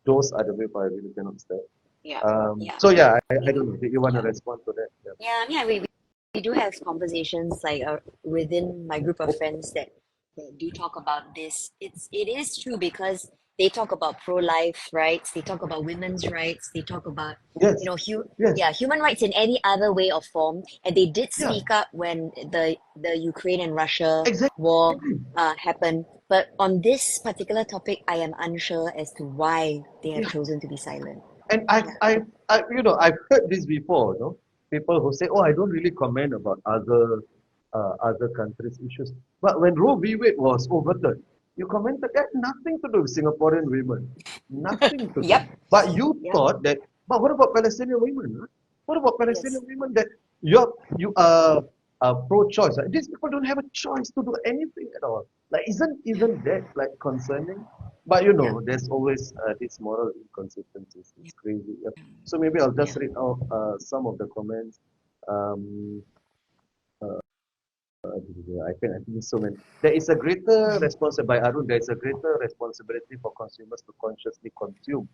Those are the people I really cannot stand. Yeah. Yeah. So yeah, I Yeah. don't know. Did you want to Yeah. respond to that? Yeah. Yeah, I mean, we do have conversations like within my group of friends that do talk about this. It is true because they talk about pro-life rights, they talk about women's rights, they talk about Yes. Yes. human rights in any other way or form, and they did Yeah. speak up when the Ukraine and Russia war Exactly. happened. But on this particular topic, I am unsure as to why they have Yeah. chosen to be silent. And I, Yeah. I, I've heard this before, people who say, "Oh, I don't really comment about other countries' issues." But when Roe v. Wade was overturned, you commented that nothing to do with Singaporean women, nothing to do. Yep. But you Yep. thought that, but what about Palestinian women? Huh? What about Yes. Palestinian women that you are pro-choice? Right? These people don't have a choice to do anything at all. Like, isn't that like concerning? But Yeah. there's always these moral inconsistencies. It's crazy. Yep. So maybe I'll just Yeah. read out some of the comments. Um, I think so many. There is a greater responsibility by Arun. There is a greater responsibility for consumers to consciously consume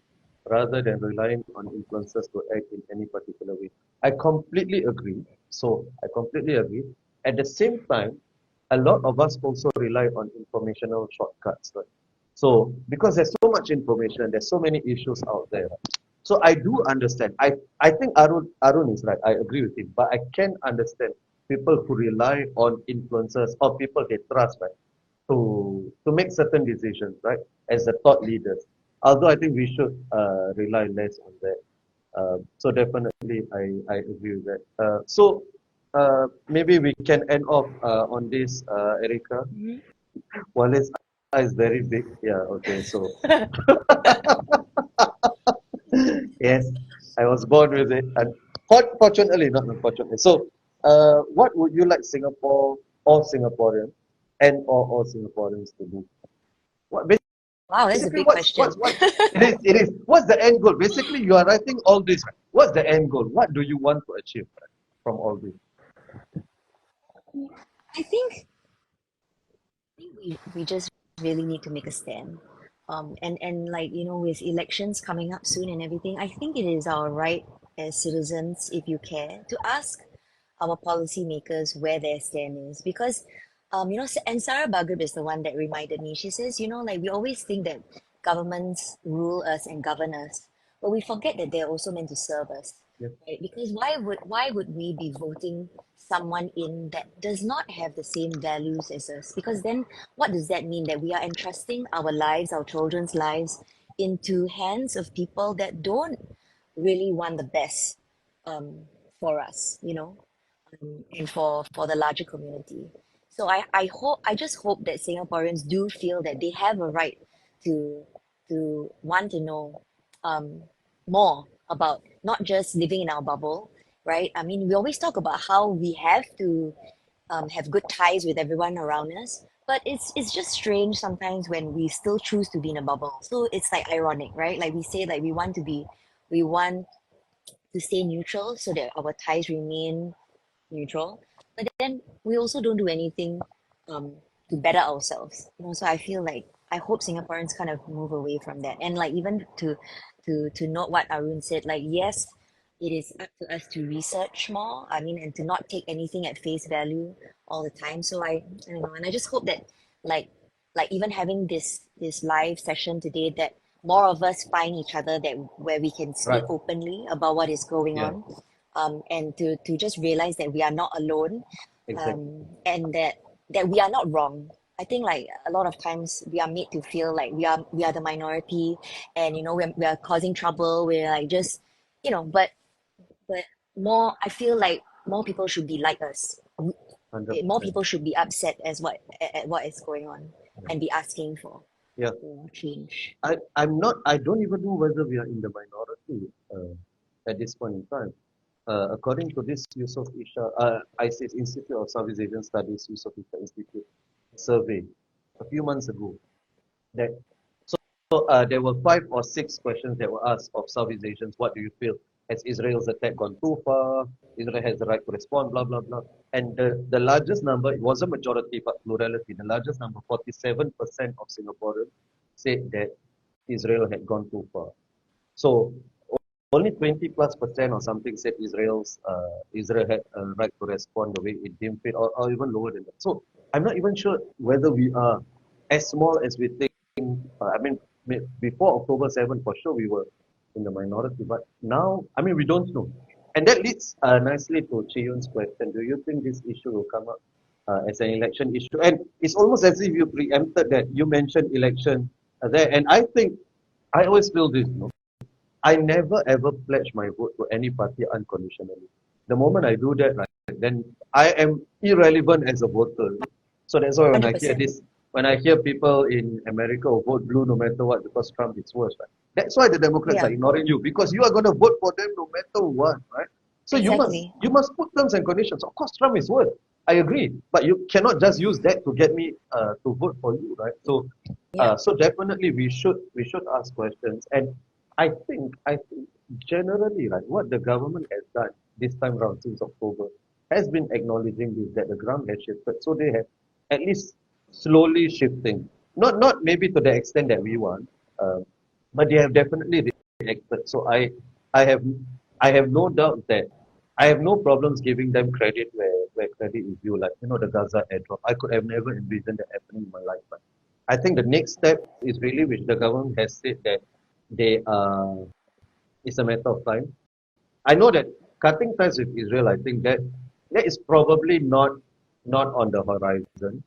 rather than relying on influencers to act in any particular way. I completely agree. So I completely agree. At the same time, a lot of us also rely on informational shortcuts, right? So because there's so much information, there's so many issues out there. So I do understand. I think Arun is right. I agree with him. But I can understand people who rely on influencers or people they trust, right, to make certain decisions, right, as the thought leaders. Although I think we should rely less on that. So definitely, I agree with that. Maybe we can end off on this, Aarika. Mhm. Walid's eye is very big. Yeah. Okay. So yes, I was born with it, and fortunately, not unfortunately. So, what would you like Singapore or Singaporeans and or all Singaporeans to do? What Wow, that's a basically big what's question. what it is? What's the end goal? Basically, you are writing all this. Right? What's the end goal? What do you want to achieve, right, from all this? I think we just really need to make a stand. And like, with elections coming up soon and everything, I think it is our right as citizens, if you care, to ask our policymakers where their stand is. Because, and Sarah Baghrib is the one that reminded me. She says, like we always think that governments rule us and govern us, but we forget that they're also meant to serve us, Yeah. right? Because why would we be voting someone in that does not have the same values as us? Because then what does that mean? That we are entrusting our lives, our children's lives, into hands of people that don't really want the best um, for us, and for the larger community. So I just hope that Singaporeans do feel that they have a right to want to know um, more about not just living in our bubble, right? I mean, we always talk about how we have to have good ties with everyone around us, but it's just strange sometimes when we still choose to be in a bubble. So it's like ironic, right? Like we say, like we want to stay neutral so that our ties remain neutral. But then we also don't do anything um, to better ourselves. So I feel like I hope Singaporeans kind of move away from that. And like even to note what Arun said, like yes, it is up to us to research more. I mean, and to not take anything at face value all the time. So I don't know, and I just hope that like even having this live session today, that more of us find each other, that where we can speak Right. openly about what is going Yeah. on, and to just realize that we are not alone, Exactly. and that we are not wrong. I think like a lot of times we are made to feel like we are the minority, and we are causing trouble. We're like just but more I feel like more people should be like us. More 100%. people should be upset at what is going on and be asking Yeah. for change. I don't even know whether we are in the minority at this point in time. According to this Yusof Isha, ISIS Institute of Southeast Asian Studies, Yusof Isha Institute survey a few months ago, that there were 5 or 6 questions that were asked of Southeast Asians. What do you feel? Has Israel's attack gone too far? Israel has the right to respond, blah, blah, blah. And the largest number, it was a majority but plurality, the largest number, 47% of Singaporeans said that Israel had gone too far. So only 20+% or something said Israel had a right to respond the way it deemed fit, or even lower than that. So I'm not even sure whether we are as small as we think. I mean, before October 7, for sure we were in the minority, but now, I mean, we don't know. And that leads nicely to Chiyun's question. Do you think this issue will come up as an election issue? And it's almost as if you preempted that. You mentioned election there, and I think I always feel this. I never ever pledge my vote to any party unconditionally. The moment I do that, right, then I am irrelevant as a voter. So that's why when I hear 100%. this, when I hear people in America who vote blue no matter what because Trump is worse, right? That's why the Democrats are Yeah, ignoring you, because you are going to vote for them no matter what, right? So you must exactly. you must put terms and conditions. Of course, Trump is worse. I agree, but you cannot just use that to get me to vote for you, right? So, Yeah, so definitely we should ask questions, and I think generally, right, what the government has done this time around since October has been acknowledging this, that the ground has shifted. So they have at least slowly shifting. Not maybe to the extent that we want, uh, but they have definitely reacted. So I have I have no doubt that I have no problems giving them credit where credit is due. Like the Gaza airdrop, I could have never envisioned that happening in my lifetime. I think the next step is really, which the government has said, that they it's a matter of time. I know that cutting ties with Israel, I think that is probably not on the horizon.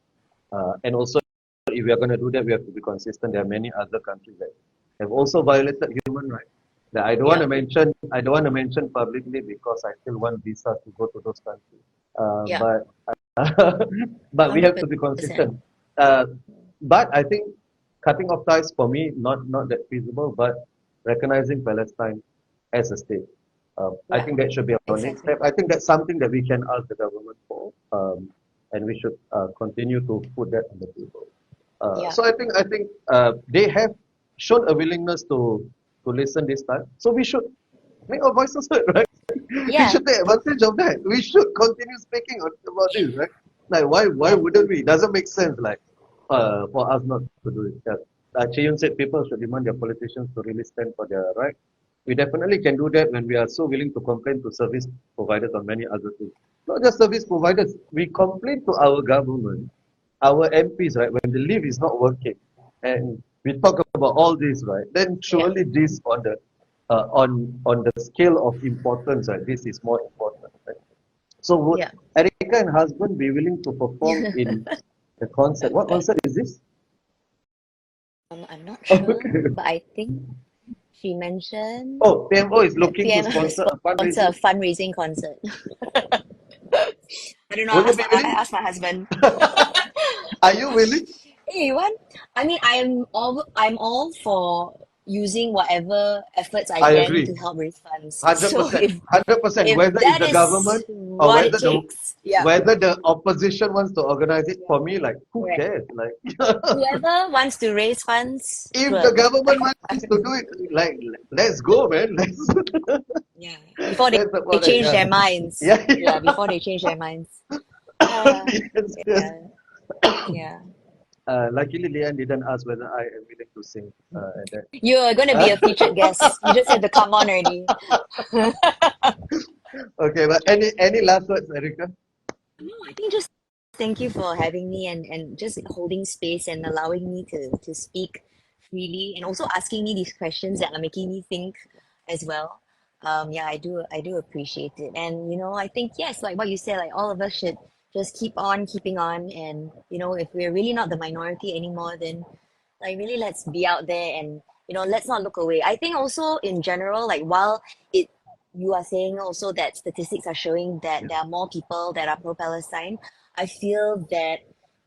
And also, if we are going to do that, we have to be consistent. There are many other countries that have also violated human rights that I don't want yeah, to mention. I don't want to mention publicly because I still want visas to go to those countries. yeah, But but we have to be 100%. consistent. Uh, but I think cutting off ties, for me, not that feasible. But recognizing Palestine as a state, I Yeah, think that should be our next exactly. step. I think that's something that we can ask the government for, and we should continue to put that on the table. Yeah, So I think they have shown a willingness to listen this time. So we should make our voices heard, right? We yeah, should take advantage of that. We should continue speaking about this, right? Like why yeah, wouldn't we? It doesn't make sense, like for us not to do it. Yeah. Cheyun said people should demand their politicians to really stand for their right. We definitely can do that when we are so willing to complain to service providers on many other things. Not just service providers, we complain to our government, our MPs, right, when the leave is not working, and we talk about all this, right, then yeah, surely this on the scale of importance, right, this is more important, right? So would yeah. Aarika and husband be willing to perform in the concert? What concert is this? I'm not sure, Okay. but I think she mentioned Oh, PMO is that looking to PM sponsor a sponsor a fundraising. fundraising concert. I don't know. Will you be I willing? asked my husband. Are you willing? Hey, you want? I mean, I'm all for using whatever efforts I I can agree. to help raise funds. So 100%. 100%. if Whether it's that the is government or what it whether the takes, yeah, whether the opposition wants to organize it, yeah, for me, like, who correct. cares? Like, Whoever wants to raise funds, if the sure. government wants to do it, like, let's go, man. Let's Yeah. Before let's they support it. change Yeah. their minds. Yeah. Yeah, Yeah. before they change their minds. Uh, Yes. Yes. yeah, yeah. Luckily, Leanne didn't ask whether I am willing to sing at that. You're gonna be a featured guest. You just have to come on already. Okay, but any last words, Erika? No, I think just thank you for having me and just holding space and allowing me to speak freely and also asking me these questions that are making me think as well. Yeah, I do appreciate it. And I think yes, like what you said, like all of us should just keep on keeping on. And, if we're really not the minority anymore, then like really let's be out there and, let's not look away. I think also in general, like while it, you are saying also that statistics are showing that Yeah. there are more people that are pro-Palestine, I feel that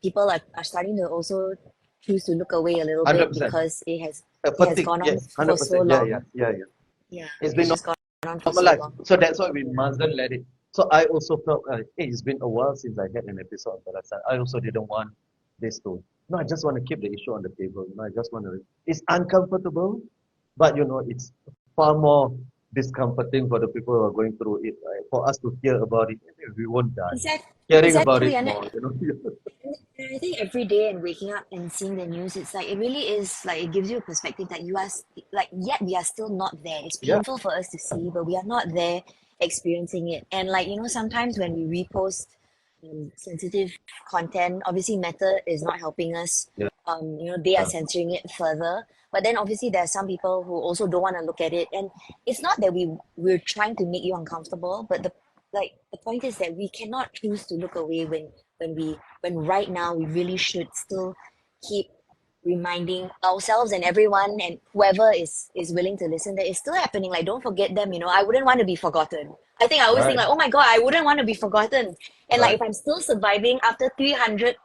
people are starting to also choose to look away a little bit 100%. because it has Fatigue, gone on yes, for so 100%. Yeah, yeah, long. yeah, yeah. Yeah, It's it's been just gone on for so normalized. long. So that's why we mustn't let it. So I also felt like, hey, it's been a while since I had an episode of Palestine. I also didn't want this to. No, I just want to keep the issue on the table. I just want to. It's uncomfortable, but it's far more discomforting for the people who are going through it. Right? For us to hear about it, we won't die. Hearing about Exactly, it and more. I think every day and waking up and seeing the news, it's like it really is like it gives you a perspective that like yet we are still not there. It's Yeah, painful for us to see, but we are not there experiencing it. And like sometimes when we repost sensitive content, obviously Meta is not helping us. yeah, They are yeah, censoring it further. But then obviously there are some people who also don't want to look at it, and it's not that we're trying to make you uncomfortable, but the point is that we cannot choose to look away when right now we really should still keep reminding ourselves and everyone and whoever is willing to listen that it's still happening. Like don't forget them. I wouldn't want to be forgotten. I think I always think right, like, oh my god, I wouldn't want to be forgotten. And like right, if I'm still surviving after 300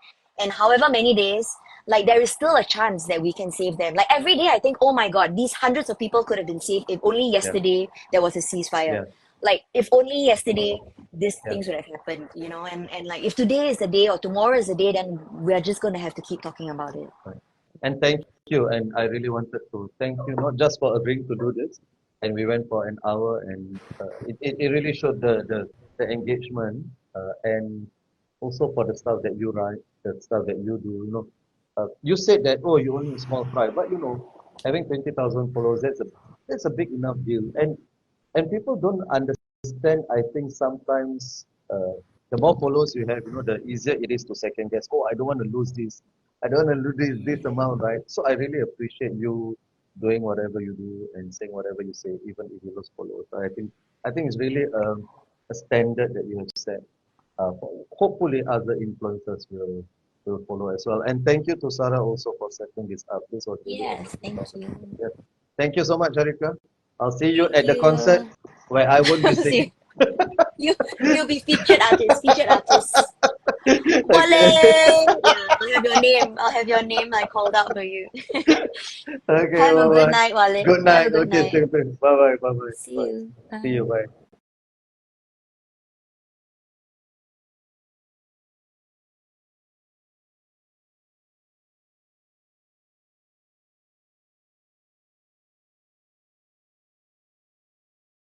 and however many days, like there is still a chance that we can save them. Like every day I think, oh my god, these hundreds of people could have been saved if only yeah, yesterday there was a ceasefire. yeah, Like if only yesterday these yeah. things would have happened. And like if today is the day or tomorrow is the day, then we're just gonna have to keep talking about it. Right. And thank you. And I really wanted to thank you not just for agreeing to do this. And we went for an hour, and it really showed the engagement and also for the stuff that you write, the stuff that you do. You said that you only a small fry, but having 20,000 followers, that's a big enough deal. And people don't understand. I think sometimes the more followers you have, the easier it is to second guess. Oh, I don't want to lose this. I don't want to lose this amount, right? So I really appreciate you doing whatever you do and saying whatever you say, even if you lose followers. I think it's really a standard that you have set. Hopefully, other influencers will follow as well. And thank you to Sarah also for setting this up. This was really Yes, amazing. thank you. Yeah. Thank you so much, Aarika. I'll see you Thank at the concert you. where I won't be singing. See, you'll be featured artist, featured artist. Okay. Walid! Yeah, I'll have your name. I'll have your name like called out for you. Okay, Have a bye good bye. night, Walid. Good Have night. a good Okay, night. same thing. Bye bye. Bye bye. See Bye. you. See you. Bye. Bye.